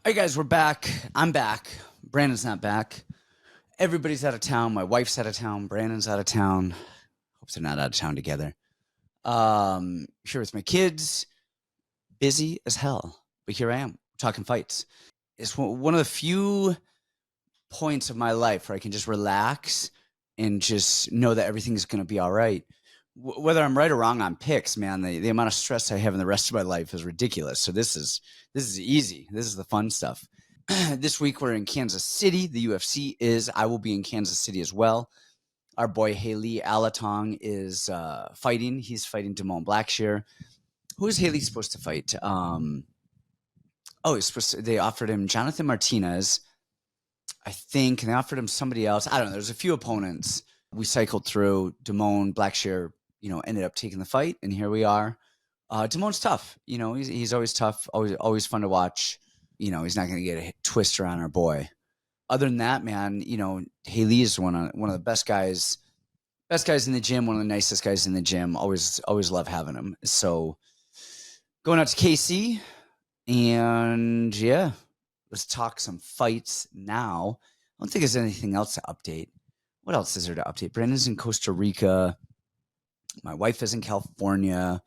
right, guys, we're back. I'm back. Brandon's not back. Everybody's out of town. My wife's out of town. Brandon's out of town. Hope they're not out of town together. Here with my kids. Busy as hell. But here I am, talking fights. It's one of the few points of my life where I can just relax and just know that everything's going to be all right. Whether I'm right or wrong on picks, man, the amount of stress I have in the rest of my life is ridiculous. So this is easy. This is the fun stuff. This week we're in Kansas City. The UFC is. I will be in Kansas City as well. Our boy Haley Alatong is fighting. He's fighting Damone Blackshear. Who is Haley supposed to fight? He's supposed to. They offered him Jonathan Martinez, I think, and they offered him somebody else. I don't know. There's a few opponents. We cycled through. Damone Blackshear, ended up taking the fight, and here we are. Damone's tough. He's always tough. Always fun to watch. He's not going to get a twister on our boy. Other than that, man, Haley is one of the best guys in the gym. One of the nicest guys in the gym. Always love having him. So going out to KC, and yeah, let's talk some fights now. I don't think there's anything else to update. What else is there to update? Brandon's in Costa Rica. My wife is in California.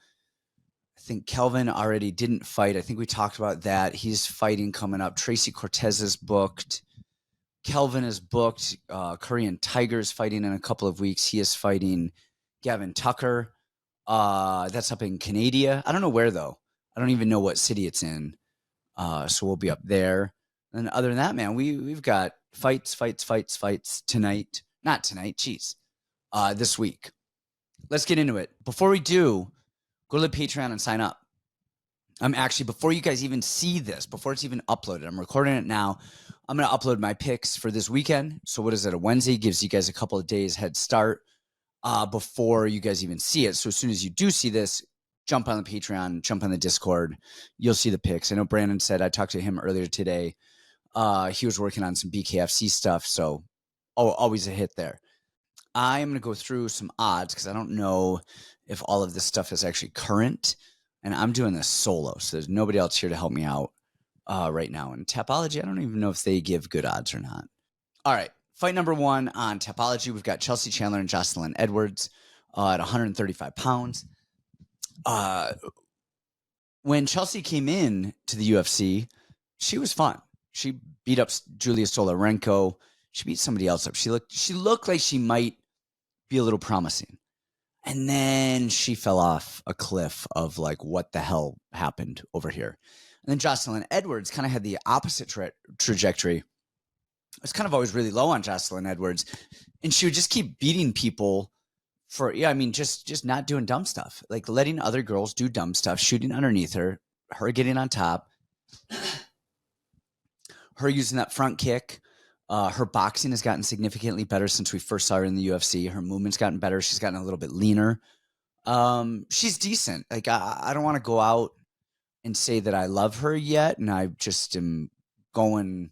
I think Kelvin already didn't fight. I think we talked about that. He's fighting coming up. Tracy Cortez is booked. Kelvin is booked. Korean Tiger's fighting in a couple of weeks. He is fighting Gavin Tucker. That's up in Canada. I don't know where, though. I don't even know what city it's in. So we'll be up there. And other than that, man, we've got fights tonight. Not tonight, this week. Let's get into it. Before we do, go to the Patreon and sign up. Before you guys even see this, before it's even uploaded, I'm recording it now. I'm going to upload my picks for this weekend. So what is it? A Wednesday gives you guys a couple of days head start before you guys even see it. So as soon as you do see this, jump on the Patreon, jump on the Discord. You'll see the picks. I know Brandon said, I talked to him earlier today. He was working on some BKFC stuff. So always a hit there. I'm going to go through some odds because I don't know if all of this stuff is actually current. And I'm doing this solo. So there's nobody else here to help me out right now. And Tapology, I don't even know if they give good odds or not. All right. Fight number one on Tapology. We've got Chelsea Chandler and Joselyne Edwards at 135 pounds. When Chelsea came in to the UFC, she was fun. She beat up Julia Stolarenko. She beat somebody else up. She looked like she might be a little promising. And then she fell off a cliff of like, what the hell happened over here? And then Joselyne Edwards kind of had the opposite trajectory. I was kind of always really low on Joselyne Edwards. And she would just keep beating people for, just not doing dumb stuff. Like letting other girls do dumb stuff, shooting underneath her getting on top, her using that front kick. Her boxing has gotten significantly better since we first saw her in the UFC. Her movement's gotten better. She's gotten a little bit leaner. She's decent. Like I don't want to go out and say that I love her yet, and I just am going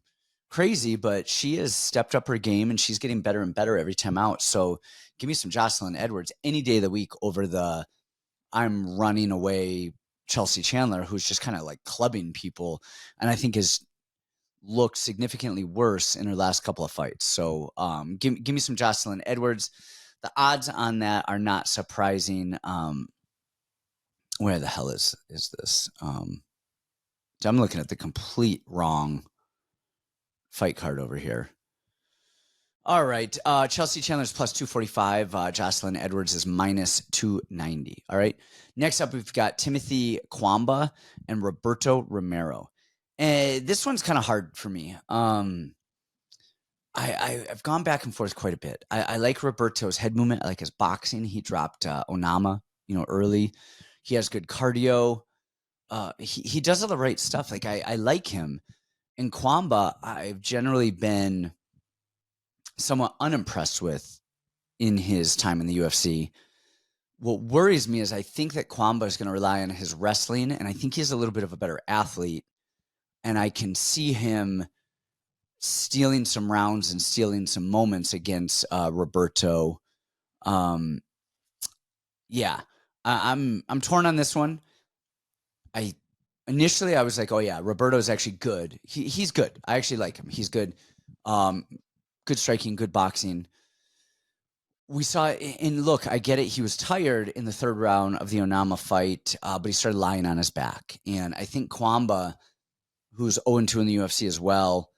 crazy, but she has stepped up her game, and she's getting better and better every time out. So give me some Joselyne Edwards any day of the week over the I'm running away Chelsea Chandler, who's just kind of like clubbing people, and I think is looked significantly worse in her last couple of fights. So give me some Joselyne Edwards. The odds on that are not surprising. Where the hell is this? I'm looking at the complete wrong fight card over here. All right. Chelsea Chandler's plus 245. Joselyne Edwards is minus 290. All right. Next up, we've got Timothy Cuamba and Roberto Romero. This one's kind of hard for me. I've gone back and forth quite a bit. I like Roberto's head movement. I like his boxing. He dropped Onama, early. He has good cardio. He does all the right stuff. Like I like him. In Cuamba, I've generally been somewhat unimpressed with in his time in the UFC. What worries me is I think that Cuamba is going to rely on his wrestling, and I think he's a little bit of a better athlete. And I can see him stealing some rounds and stealing some moments against Roberto. I'm torn on this one. I initially I was like, oh yeah, Roberto's actually good. He's good. I actually like him. He's good. Good striking, good boxing. We saw, and look, I get it. He was tired in the third round of the Onama fight, but he started lying on his back. And I think Cuamba, who's 0-2 in the UFC as well,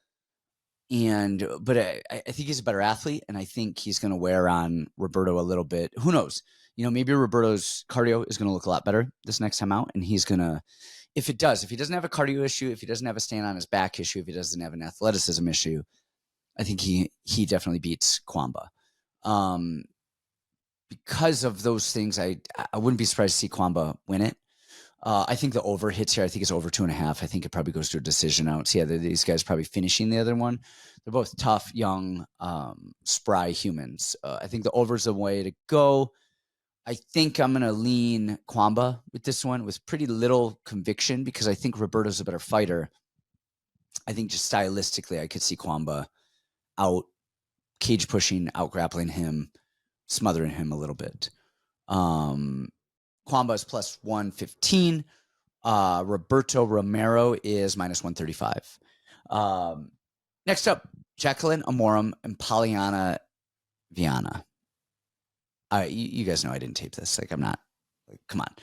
but I think he's a better athlete, and I think he's going to wear on Roberto a little bit. Who knows? Maybe Roberto's cardio is going to look a lot better this next time out, and he's going to, if he doesn't have a cardio issue, if he doesn't have a stand on his back issue, if he doesn't have an athleticism issue, I think he definitely beats Cuamba. Because of those things, I wouldn't be surprised to see Cuamba win it. I think the over hits here. I think it's over 2.5. I think it probably goes to a decision out. So yeah, these guys probably finishing the other one. They're both tough, young, spry humans. I think the over is the way to go. I think I'm going to lean Cuamba with this one with pretty little conviction because I think Roberto's a better fighter. I think just stylistically, I could see Cuamba out cage pushing, out grappling him, smothering him a little bit. Cuamba is plus 115. Roberto Romero is minus 135. Next up, Jaqueline, Amorim, and Polyana, Viana. You guys know I didn't tape this. I'm not. Come on.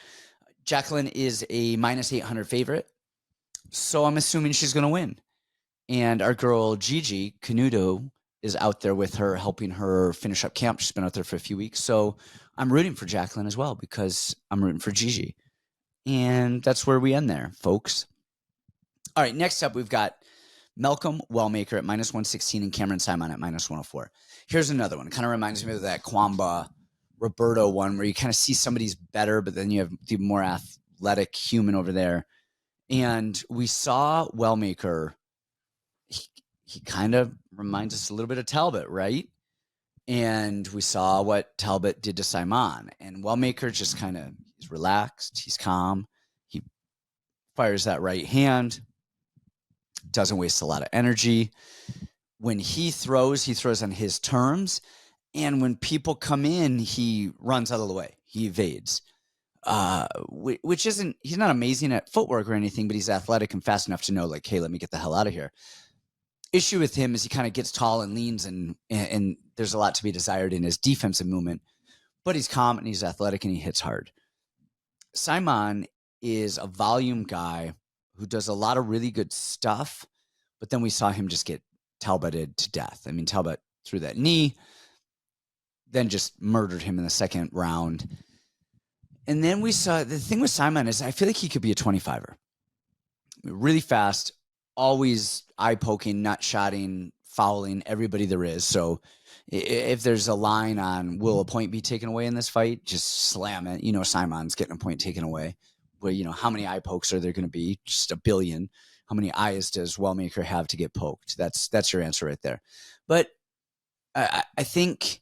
Jaqueline is a minus 800 favorite, so I'm assuming she's going to win. And our girl Gigi Canuto is out there with her, helping her finish up camp. She's been out there for a few weeks, so I'm rooting for Jaqueline as well because I'm rooting for Gigi. And that's where we end there, folks. All right, next up, we've got Malcolm Wellmaker at minus 116 and Cameron Saaiman at minus 104. Here's another one. It kind of reminds me of that Cuamba Roberto one where you kind of see somebody's better, but then you have the more athletic human over there. And we saw Wellmaker. He kind of reminds us a little bit of Talbot, right? And we saw what Talbot did to Saaiman. And Wellmaker just kind of, he's relaxed, he's calm, he fires that right hand, doesn't waste a lot of energy. When he throws on his terms. And when people come in, he runs out of the way. He evades. Which isn't, he's not amazing at footwork or anything, but he's athletic and fast enough to know, hey, let me get the hell out of here. Issue with him is he kind of gets tall and leans, and there's a lot to be desired in his defensive movement, but he's calm and he's athletic and he hits hard. Saaiman is a volume guy who does a lot of really good stuff, but then we saw him just get Talboted to death. I mean, Talbot threw that knee, then just murdered him in the second round. And then we saw, the thing with Saaiman is I feel like he could be a 25er. Really fast, always eye-poking, nut-shotting, fouling everybody there is. So if there's a line on will a point be taken away in this fight, just slam it. Saaiman's getting a point taken away. Where, how many eye pokes are there going to be? Just a billion. How many eyes does Wellmaker have to get poked? That's your answer right there. But I think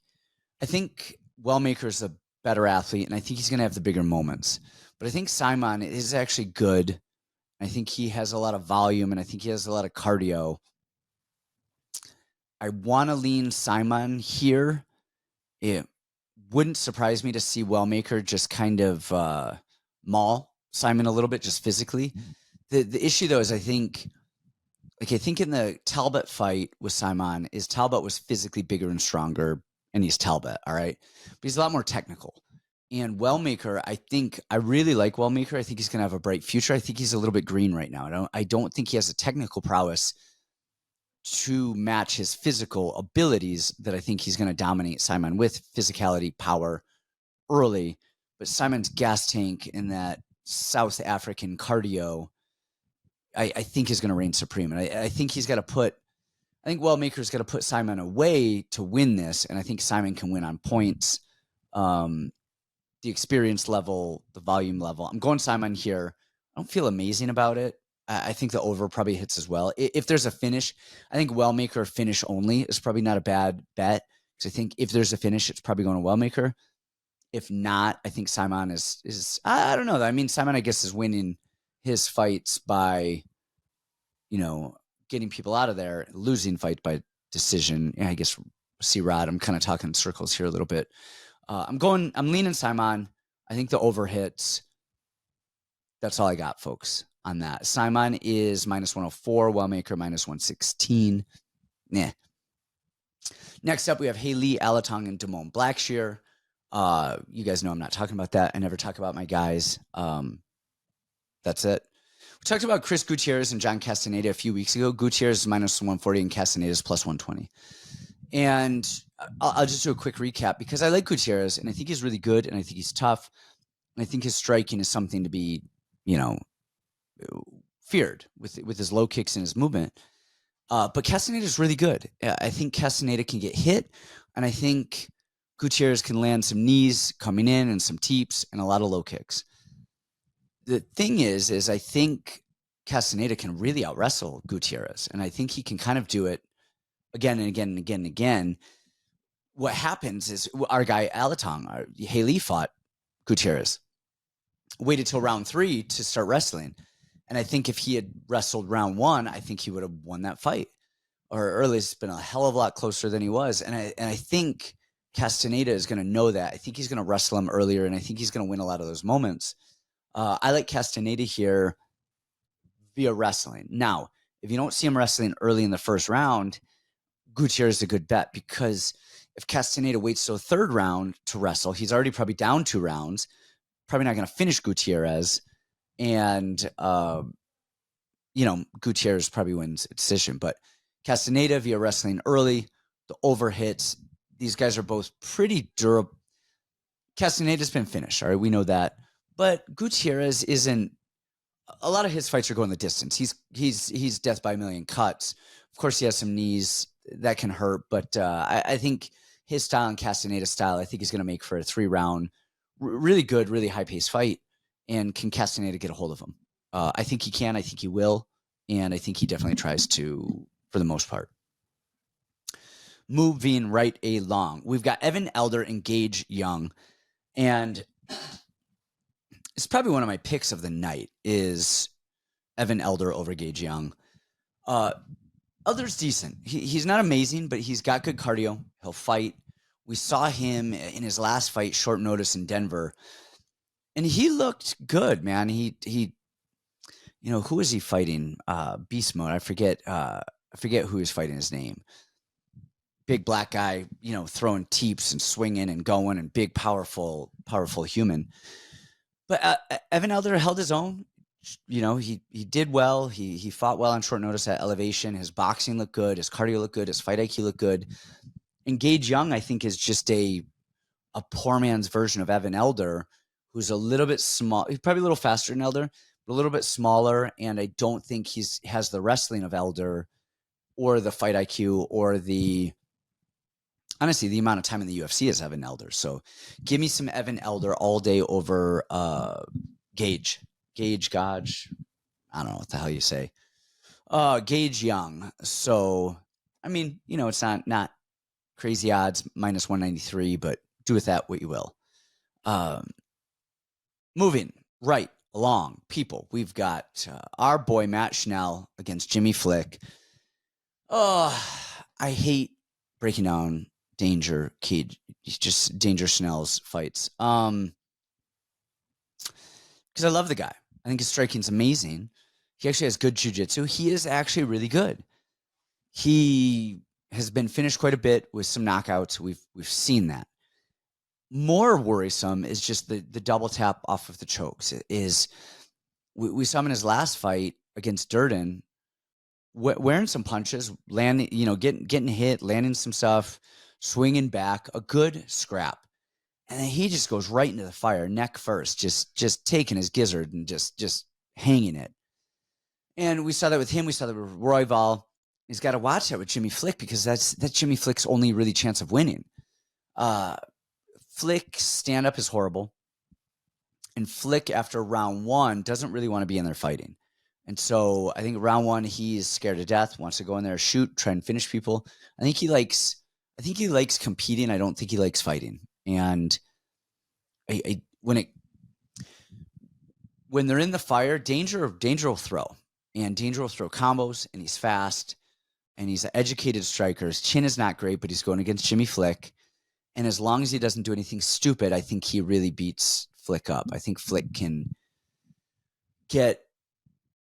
Wellmaker's a better athlete, and I think he's going to have the bigger moments. But I think Saaiman is actually good. I think he has a lot of volume, and I think he has a lot of cardio. I want to lean Saaiman here. It wouldn't surprise me to see Wellmaker just kind of maul Saaiman a little bit, just physically. The issue, though, is I think in the Talbot fight with Saaiman, is Talbot was physically bigger and stronger, and he's Talbot, all right? But he's a lot more technical. And Wellmaker, I really like Wellmaker. I think he's going to have a bright future. I think he's a little bit green right now. I don't think he has a technical prowess to match his physical abilities that I think he's going to dominate Saaiman with physicality, power early. But Saaiman's gas tank and that South African cardio, I think is going to reign supreme. And I think Wellmaker's got to put Saaiman away to win this. And I think Saaiman can win on points. The experience level, the volume level. I'm going Saaiman here. I don't feel amazing about it. I think the over probably hits as well. If there's a finish, I think Wellmaker finish only is probably not a bad bet. Because I think if there's a finish, it's probably going to Wellmaker. If not, I think Saaiman is I don't know. I mean, Saaiman, I guess, is winning his fights by, getting people out of there, losing fight by decision. Yeah, I guess, C-Rod, I'm kind of talking in circles here a little bit. I'm leaning Saaiman. I think the over hits. That's all I got, folks. on that. Saaiman is minus 104, Wellmaker minus 116. Nah. Next up, we have Haley, Alatong, and Damone Blackshear. You guys know I'm not talking about that. I never talk about my guys. That's it. We talked about Chris Gutierrez and John Castañeda a few weeks ago. Gutierrez is minus 140 and Castañeda is plus 120. And I'll just do a quick recap because I like Gutierrez and I think he's really good and I think he's tough. And I think his striking is something to be, feared with his low kicks and his movement. But Castañeda is really good. I think Castañeda can get hit, and I think Gutierrez can land some knees coming in and some teeps and a lot of low kicks. The thing is I think Castañeda can really out-wrestle Gutierrez, and I think he can kind of do it again and again and again and again. What happens is our guy Alatong, Haley fought Gutierrez, waited till round 3 to start wrestling. And I think if he had wrestled round 1, I think he would have won that fight, or at least been a hell of a lot closer than he was. And I think Castañeda is going to know that. I think he's going to wrestle him earlier, and I think he's going to win a lot of those moments. I like Castañeda here via wrestling. Now, if you don't see him wrestling early in the first round, Gutierrez is a good bet, because if Castañeda waits till the third round to wrestle, he's already probably down 2 rounds, probably not going to finish Gutierrez. And, Gutierrez probably wins a decision. But Castañeda via wrestling early, the overhits, these guys are both pretty durable. Castañeda's been finished, all right? We know that. But Gutierrez isn't. A lot of his fights are going the distance. He's death by a million cuts. Of course, he has some knees that can hurt. But I think his style and Castañeda's style, I think he's going to make for a 3-round, really good, really high-paced fight. And can Castañeda get a hold of him? I think he can. I think he will. And I think he definitely tries to, for the most part. Moving right along. We've got Evan Elder and Gage Young. And it's probably one of my picks of the night is Evan Elder over Gage Young. Elder's decent. He's not amazing, but he's got good cardio. He'll fight. We saw him in his last fight, short notice in Denver. And he looked good, man. He who was he fighting? Beast Mode. I forget who was fighting his name. Big black guy, throwing teeps and swinging and going, and big, powerful human. But Evan Elder held his own. He did well. He fought well on short notice at elevation. His boxing looked good. His cardio looked good. His fight IQ looked good. And Gage Young, I think, is just a poor man's version of Evan Elder, who's a little bit small. He's probably a little faster than Elder, but a little bit smaller. And I don't think has the wrestling of Elder, or the fight IQ, or honestly, the amount of time in the UFC as Evan Elder. So give me some Evan Elder all day over Gage. Gage. I don't know what the hell you say. Gage Young. So, I mean, it's not crazy odds, minus 193, but do with that what you will. Moving right along, people, we've got our boy Matt Schnell against Jimmy Flick. Oh, I hate breaking down Danger Schnell's fights. Because I love the guy. I think his striking's amazing. He actually has good jiu-jitsu. He is actually really good. He has been finished quite a bit with some knockouts. We've seen that. More worrisome is just the double tap off of the chokes. We saw him in his last fight against Durden, wearing some punches, landing, getting hit, landing some stuff, swinging back, a good scrap. And then he just goes right into the fire, neck first, just taking his gizzard and just hanging it. And we saw that with him. We saw that with Royval. He's got to watch that with Jimmy Flick, because that's Jimmy Flick's only really chance of winning. Flick's stand-up is horrible. And Flick, after round 1, doesn't really want to be in there fighting. And so I think round 1, he's scared to death, wants to go in there, shoot, try and finish people. I think he likes competing. I don't think he likes fighting. And when they're in the fire, Danger will throw. And Danger will throw combos, and he's fast, and he's an educated striker. His chin is not great, but he's going against Jimmy Flick. And as long as he doesn't do anything stupid, I think he really beats Flick up. I think Flick can get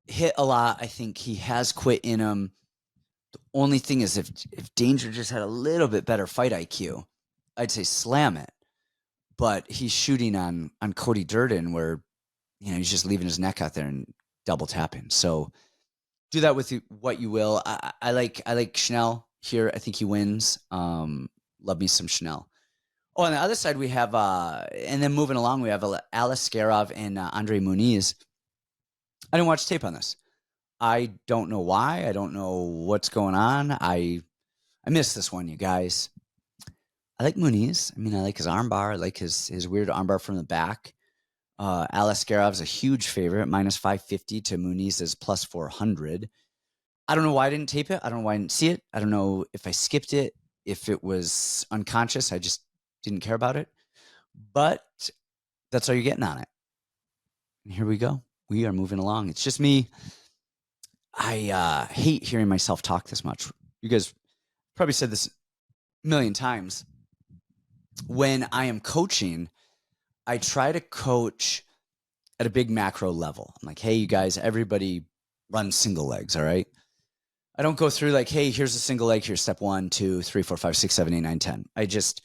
hit a lot. I think he has quit in him. The only thing is if Danger just had a little bit better fight IQ, I'd say slam it. But he's shooting on Cody Durden where, he's just leaving his neck out there and double tapping. So do that with what you will. I like Schnell here. I think he wins. Love me some Schnell. Oh, on the other side, we have, and then moving along, we have Aliskerov and André Muniz. I didn't watch tape on this. I don't know why. I don't know what's going on. I missed this one, you guys. I like Muniz. I mean, I like his armbar. I like his weird armbar from the back. Aliskerov's a huge favorite, minus 550 to Muniz's plus 400. I don't know why I didn't tape it. I don't know why I didn't see it. I don't know if I skipped it, if it was unconscious. I just didn't care about it. But that's all you're getting on it. And here we go. We are moving along. It's just me. I hate hearing myself talk this much. You guys probably said this a million times. When I am coaching, I try to coach at a big macro level. I'm like, hey, you guys, everybody runs single legs, all right? I don't go through like, hey, here's a single leg, here's step 1, 2, 3, 4, 5, 6, 7, 8, 9, 10. I just,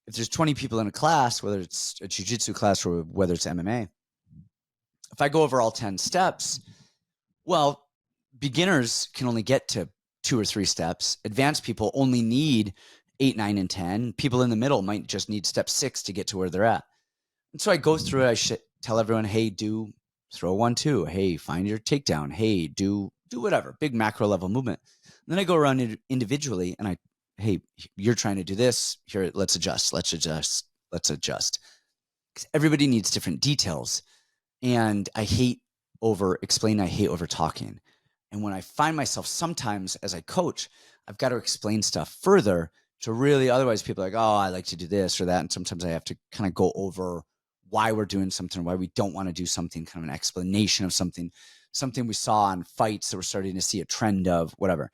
if there's 20 people in a class, whether it's a jiu-jitsu class or whether it's MMA, if I go over all 10 steps, well, beginners can only get to 2 or 3 steps. Advanced people only need 8, 9, and 10. People in the middle might just need step 6 to get to where they're at. And so I go through it. I tell everyone, hey, do throw 1, 2. Hey, find your takedown. Hey, do whatever. Big macro level movement. And then I go around individually and hey, you're trying to do this. Here, let's adjust. Because everybody needs different details. And I hate over explaining. I hate over talking. And when I find myself sometimes as I coach, I've got to explain stuff further to really, otherwise people are like, oh, I like to do this or that. And sometimes I have to kind of go over why we're doing something, why we don't want to do something, kind of an explanation of something we saw on fights that we're starting to see a trend of, whatever.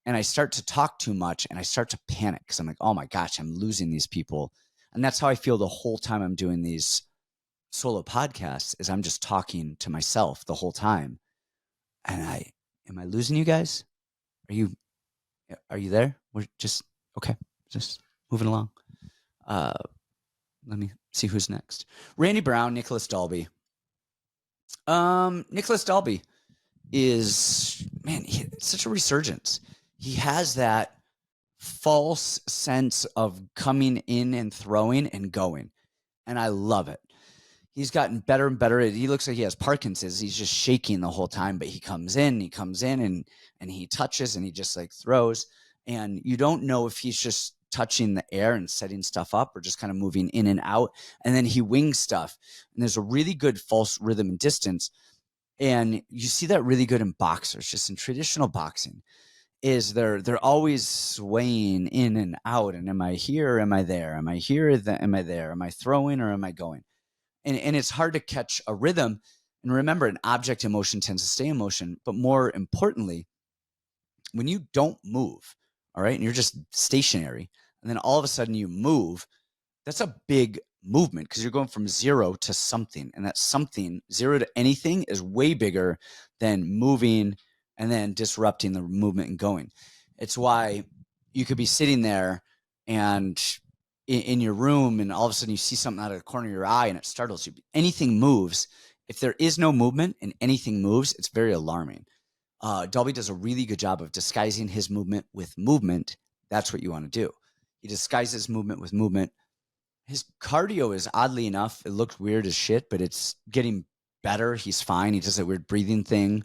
And I start to talk too much and I start to panic because I'm like, oh my gosh, I'm losing these people. And that's how I feel the whole time I'm doing these solo podcasts is I'm just talking to myself the whole time. And am I losing you guys? Are you there? We're just, okay, just moving along. Let me see who's next. Randy Brown, Nicolas Dalby. Nicolas Dalby is, man, such a resurgence. He has that false sense of coming in and throwing and going. And I love it. He's gotten better and better. He looks like he has Parkinson's. He's just shaking the whole time, but he comes in and he touches and he just like throws. And you don't know if he's just touching the air and setting stuff up or just kind of moving in and out. And then he wings stuff. And there's a really good false rhythm and distance. And you see that really good in boxers, just in traditional boxing, is they're always swaying in and out. And am I here? Am I there? Am I here? Am I there? Am I throwing or am I going? And it's hard to catch a rhythm. And remember, an object in motion tends to stay in motion. But more importantly, when you don't move, all right, and you're just stationary, and then all of a sudden you move, that's a big movement because you're going from 0 to something. And that something, 0 to anything, is way bigger than moving and then disrupting the movement and going. It's why you could be sitting there and in your room and all of a sudden you see something out of the corner of your eye and it startles you. Anything moves. If there is no movement and anything moves, it's very alarming. Dalby does a really good job of disguising his movement with movement. That's what you want to do. He disguises movement with movement. His cardio is, oddly enough, it looked weird as shit, but it's getting better. He's fine. He does that weird breathing thing.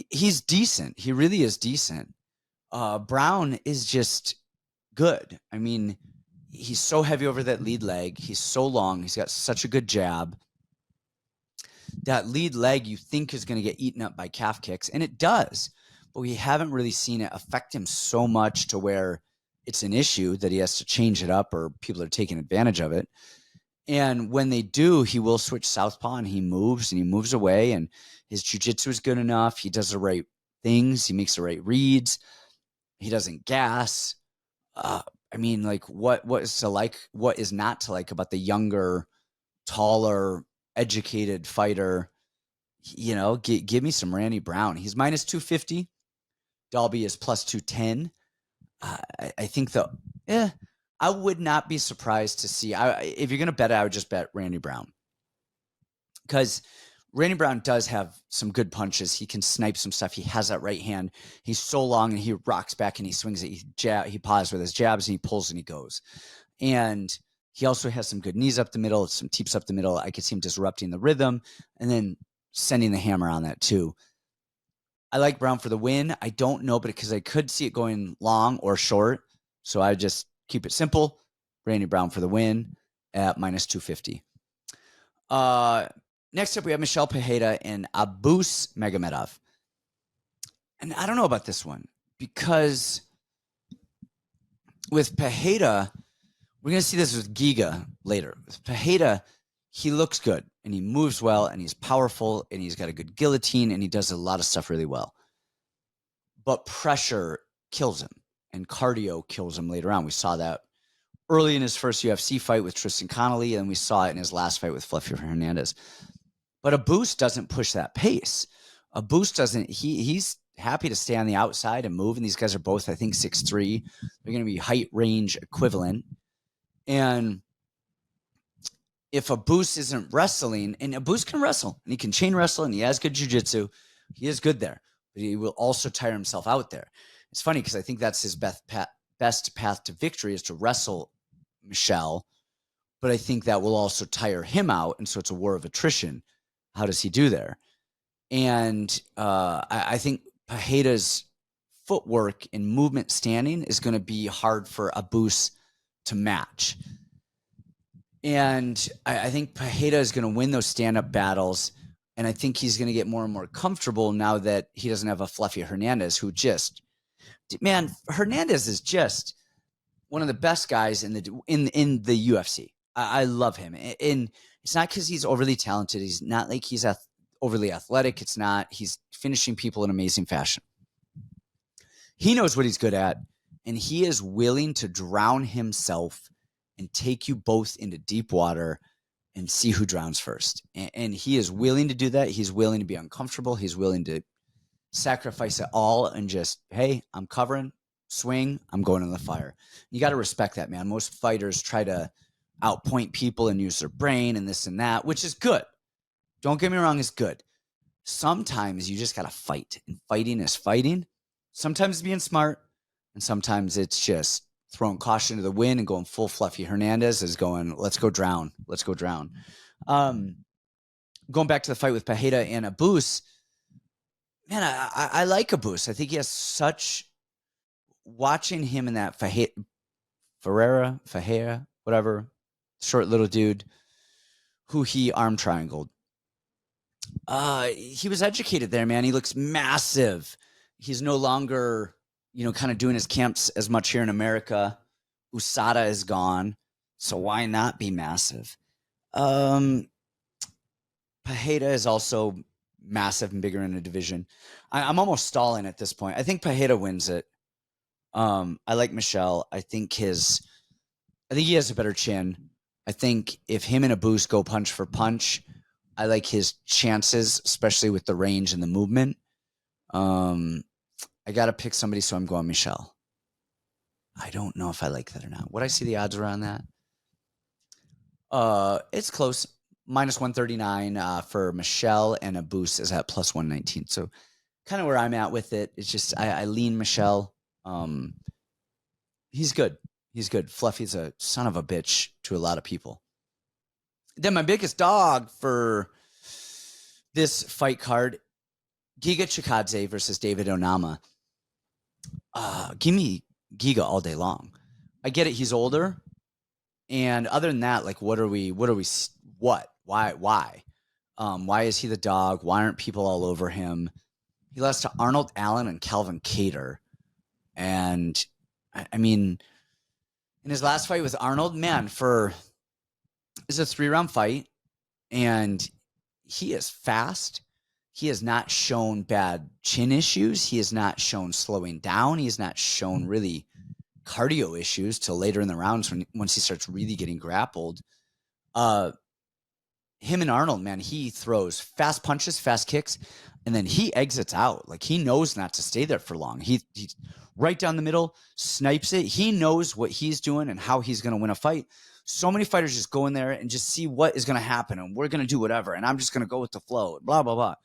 He's decent. He really is decent. Brown is just good. I mean, he's so heavy over that lead leg. He's so long. He's got such a good jab. That lead leg you think is going to get eaten up by calf kicks, and it does. But we haven't really seen it affect him so much to where it's an issue that he has to change it up or people are taking advantage of it. And when they do, he will switch southpaw and he moves away, and his jiu-jitsu is good enough. He does the right things. He makes the right reads. He doesn't gas. I mean, like what is not to like about the younger, taller, educated fighter? give me some Randy Brown. He's minus 250. Dalby is plus 210. I think I would not be surprised to see. If you're going to bet it, I would just bet Randy Brown. Because Randy Brown does have some good punches. He can snipe some stuff. He has that right hand. He's so long, and he rocks back, and he swings it. He paws with his jabs, and he pulls, and he goes. And he also has some good knees up the middle, some teeps up the middle. I could see him disrupting the rhythm and then sending the hammer on that too. I like Brown for the win. I don't know, but because I could see it going long or short, so I just keep it simple. Randy Brown for the win at minus 250. Next up, we have Michel Pereira and Abus Magomedov. And I don't know about this one because with Pereira, we're going to see this with Giga later. With Pereira, he looks good, and he moves well, and he's powerful, and he's got a good guillotine, and he does a lot of stuff really well. But pressure kills him, and cardio kills him later on. We saw that early in his first UFC fight with Tristan Connolly, and we saw it in his last fight with Fluffy Hernandez. But Abus doesn't push that pace. Abus doesn't. He's happy to stay on the outside and move, and these guys are both, I think, 6'3". They're going to be height range equivalent. And if Abus isn't wrestling, and Abus can wrestle, and he can chain wrestle, and he has good jiu-jitsu, he is good there. But he will also tire himself out there. It's funny because I think that's his best path to victory is to wrestle Michel, but I think that will also tire him out, and so it's a war of attrition. How does he do there? And I think Pereira's footwork and movement standing is going to be hard for Abus to match. And I think Pereira is going to win those stand-up battles, and I think he's going to get more and more comfortable now that he doesn't have a Fluffy Hernandez who Hernandez is just one of the best guys in the UFC. I love him. And it's not because he's overly talented. He's not like he's overly athletic. It's not. He's finishing people in amazing fashion. He knows what he's good at, and he is willing to drown himself and take you both into deep water and see who drowns first. And he is willing to do that. He's willing to be uncomfortable. He's willing to sacrifice it all and just, hey, I'm covering, swing, I'm going in the fire. You got to respect that, man. Most fighters try to outpoint people and use their brain and this and that, which is good. Don't get me wrong, it's good. Sometimes you just got to fight, and fighting is fighting. Sometimes it's being smart, and sometimes it's just throwing caution to the wind and going full Fluffy Hernandez is going, let's go drown. Let's go drown. Going back to the fight with Pereira and Abus, man, I like Abus. I think he has such, watching him in that Pereira, whatever, short little dude who he arm triangled. He was educated there, man. He looks massive. He's no longer, kind of doing his camps as much here in America. USADA is gone, so why not be massive? Pereira is also massive and bigger in the division. I'm almost stalling at this point. I think Pereira wins it. I like Michel. I think he has a better chin. I think if him and Abus go punch for punch, I like his chances, especially with the range and the movement. I got to pick somebody, so I'm going Michel. I don't know if I like that or not. Would I see the odds around that? It's close. Minus 139 for Michel, and Abus is at plus 119. So kind of where I'm at with it. It's just I lean Michel. He's good. He's good. Fluffy's a son of a bitch to a lot of people. Then my biggest dog for this fight card, Giga Chikadze versus David Onama. Give me Giga all day long. I get it. He's older. And other than that, like, what? Why? Why is he the dog? Why aren't people all over him? He lost to Arnold Allen and Calvin Kattar. And I mean, in his last fight with Arnold, man, it's a 3-round fight, and he is fast. He has not shown bad chin issues. He has not shown slowing down. He has not shown really cardio issues till later in the rounds once he starts really getting grappled. him and Arnold, man, he throws fast punches, fast kicks, and then he exits out. Like, he knows not to stay there for long. He's right down the middle, snipes it. He knows what he's doing and how he's going to win a fight. So many fighters just go in there and just see what is going to happen, and we're going to do whatever, and I'm just going to go with the flow, blah, blah, blah.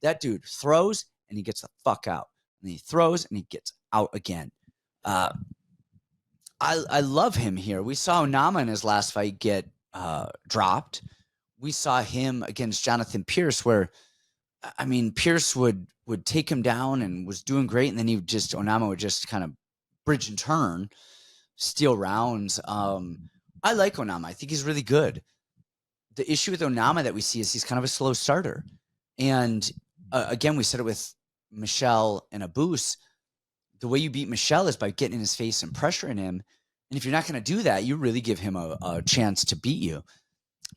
That dude throws, and he gets the fuck out. And he throws, and he gets out again. I love him here. We saw Onama in his last fight get dropped. We saw him against Jonathan Pierce, where, I mean, Pierce would take him down and was doing great, and then Onama would just kind of bridge and turn, steal rounds. I like Onama. I think he's really good. The issue with Onama that we see is he's kind of a slow starter. And again, we said it with Michel and Abus. The way you beat Michel is by getting in his face and pressuring him. And if you're not going to do that, you really give him a chance to beat you.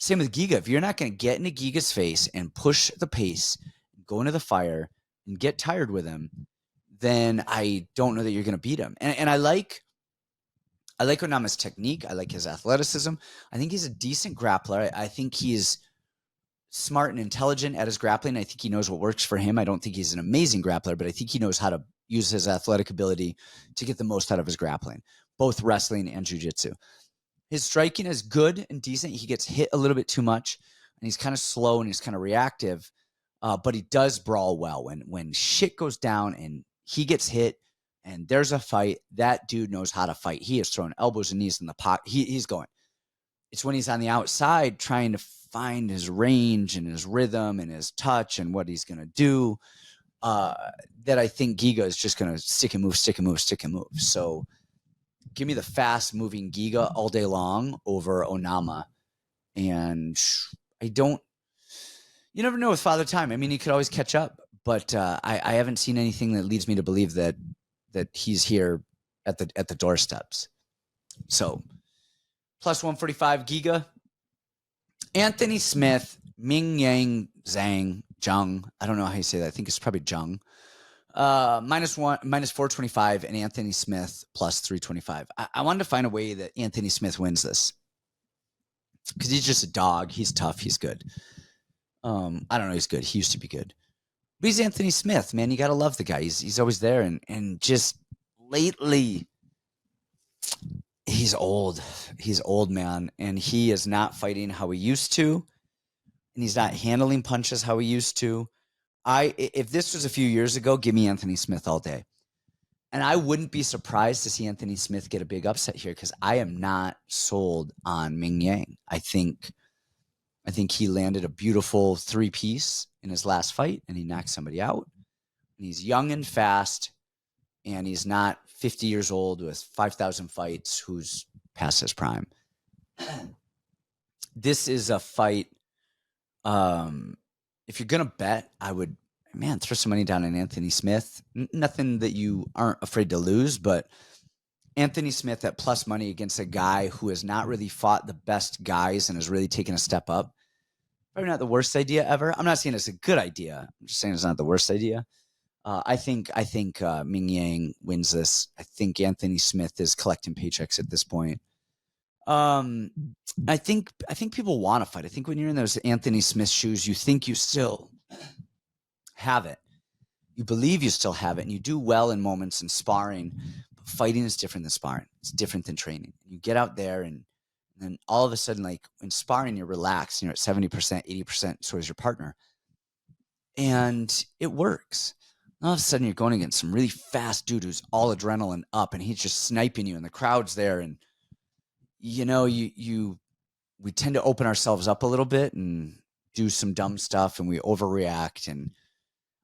Same with Giga. If you're not going to get into Giga's face and push the pace, go into the fire, and get tired with him, then I don't know that you're going to beat him. And I like Onama's technique. I like his athleticism. I think he's a decent grappler. I think he's smart and intelligent at his grappling. I think he knows what works for him. I don't think he's an amazing grappler, but I think he knows how to use his athletic ability to get the most out of his grappling, both wrestling and jiu-jitsu. His striking is good and decent. He gets hit a little bit too much, and he's kind of slow and he's kind of reactive, but he does brawl well. When shit goes down and he gets hit and there's a fight, that dude knows how to fight. He is throwing elbows and knees in the pocket. He's going. It's when he's on the outside trying to find his range and his rhythm and his touch and what he's going to do that I think Giga is just going to stick and move, stick and move, stick and move. So give me the fast-moving Giga all day long over Onama. And you never know with Father Time. I mean, he could always catch up, but I haven't seen anything that leads me to believe that he's here at the doorsteps. So plus 145 Giga. Anthony Smith, Mingyang Zhang. I don't know how you say that. I think it's probably Zhang. minus 425, and Anthony Smith plus 325. I wanted to find a way that Anthony Smith wins this because he's just a dog. He's tough. He's good. I don't know. He's good. He used to be good. But he's Anthony Smith, man. You got to love the guy. He's always there. And just lately, he's old. He's old, man. And he is not fighting how he used to. And he's not handling punches how he used to. If this was a few years ago, give me Anthony Smith all day. And I wouldn't be surprised to see Anthony Smith get a big upset here because I am not sold on Mingyang. I think he landed a beautiful three-piece in his last fight, and he knocked somebody out. And he's young and fast, and he's not 50 years old with 5,000 fights who's past his prime. This is a fight. If you're going to bet, I would, throw some money down on Anthony Smith. Nothing that you aren't afraid to lose, but Anthony Smith at plus money against a guy who has not really fought the best guys and has really taken a step up. Probably not the worst idea ever. I'm not saying it's a good idea. I'm just saying it's not the worst idea. I think Mingyang wins this. I think Anthony Smith is collecting paychecks at this point. I think people want to fight. I think when you're in those Anthony Smith shoes, you think you still have it. You believe you still have it, and you do well in moments in sparring. But fighting is different than sparring. It's different than training. You get out there, and then all of a sudden, like in sparring, you're relaxed. You're at 70%, 80%. So is your partner, and it works. All of a sudden, you're going against some really fast dude who's all adrenaline up, and he's just sniping you, and the crowd's there, and we tend to open ourselves up a little bit and do some dumb stuff, and we overreact. And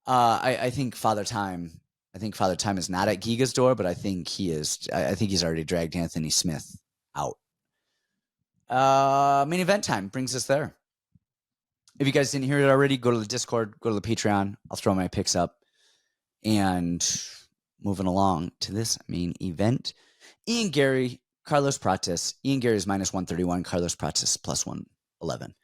I think Father Time is not at Giga's door, but I think he is. I think he's already dragged Anthony Smith out. Main event time brings us there. If you guys didn't hear it already, go to the Discord, go to the Patreon. I'll throw my picks up. And moving along to this main event, Ian Garry, Carlos Prates. Ian Garry is minus 131. Carlos Prates plus 111.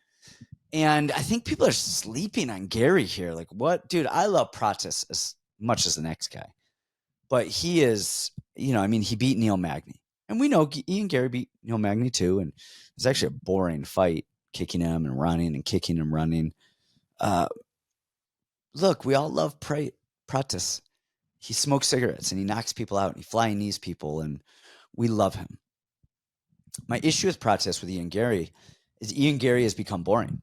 And I think people are sleeping on Garry here. Like, what? Dude, I love Prates as much as the next guy. But he is, he beat Neil Magny. And we know Ian Garry beat Neil Magny too. And it's actually a boring fight kicking him and running and kicking and running. Look, we all love Prates. He smokes cigarettes and he knocks people out and he flying knees people, and we love him. My issue with Prates with Ian Garry is Ian Garry has become boring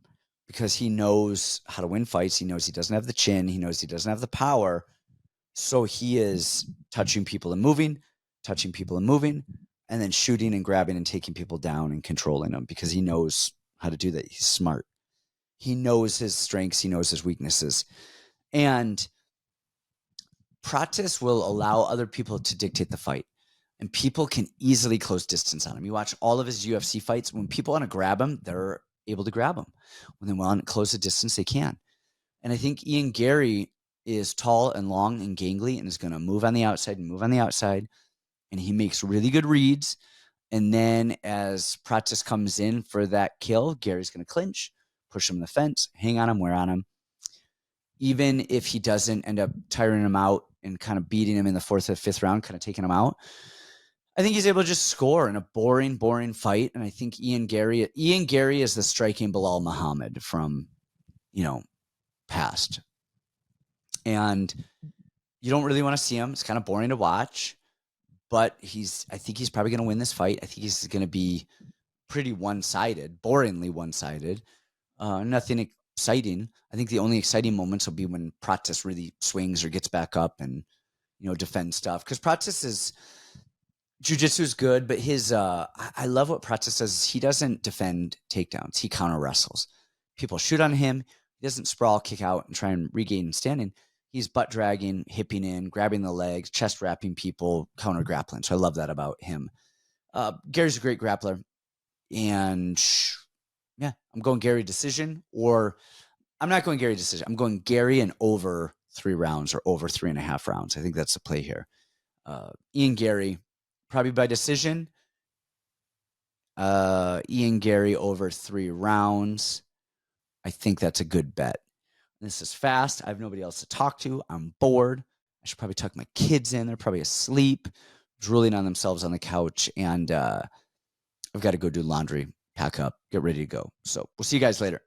because he knows how to win fights. He knows he doesn't have the chin. He knows he doesn't have the power. So he is touching people and moving, and then shooting and grabbing and taking people down and controlling them because he knows how to do that. He's smart. He knows his strengths. He knows his weaknesses. And Prates will allow other people to dictate the fight. And people can easily close distance on him. You watch all of his UFC fights. When people want to grab him, they're able to grab him. When they want to close the distance, they can. And I think Ian Garry is tall and long and gangly and is going to move on the outside. And he makes really good reads. And then as Prates comes in for that kill, Gary's going to clinch, push him in the fence, hang on him, wear on him. Even if he doesn't end up tiring him out and kind of beating him in the 4th or 5th round, kind of taking him out, I think he's able to just score in a boring fight. And I think Ian Garry is the striking Bilal Muhammad from, past. And you don't really want to see him. It's kind of boring to watch, but I think he's probably going to win this fight. I think he's going to be pretty one-sided, boringly one-sided. Nothing exciting. I think the only exciting moments will be when Prates really swings or gets back up and, defends stuff. Because Prates' jiu-jitsu is good, but his I love what Prates does. He doesn't defend takedowns. He counter wrestles. People shoot on him. He doesn't sprawl, kick out, and try and regain standing. He's butt dragging, hipping in, grabbing the legs, chest wrapping people, counter grappling. So I love that about him. Gary's a great grappler. And yeah, I'm going Garry decision, or I'm not going Garry decision. I'm going Garry in over 3 rounds or over 3.5 rounds. I think that's the play here. Ian Garry, probably by decision. Ian Garry over 3 rounds. I think that's a good bet. This is fast. I have nobody else to talk to. I'm bored. I should probably tuck my kids in. They're probably asleep, drooling on themselves on the couch. And I've got to go do laundry, pack up, get ready to go. So we'll see you guys later.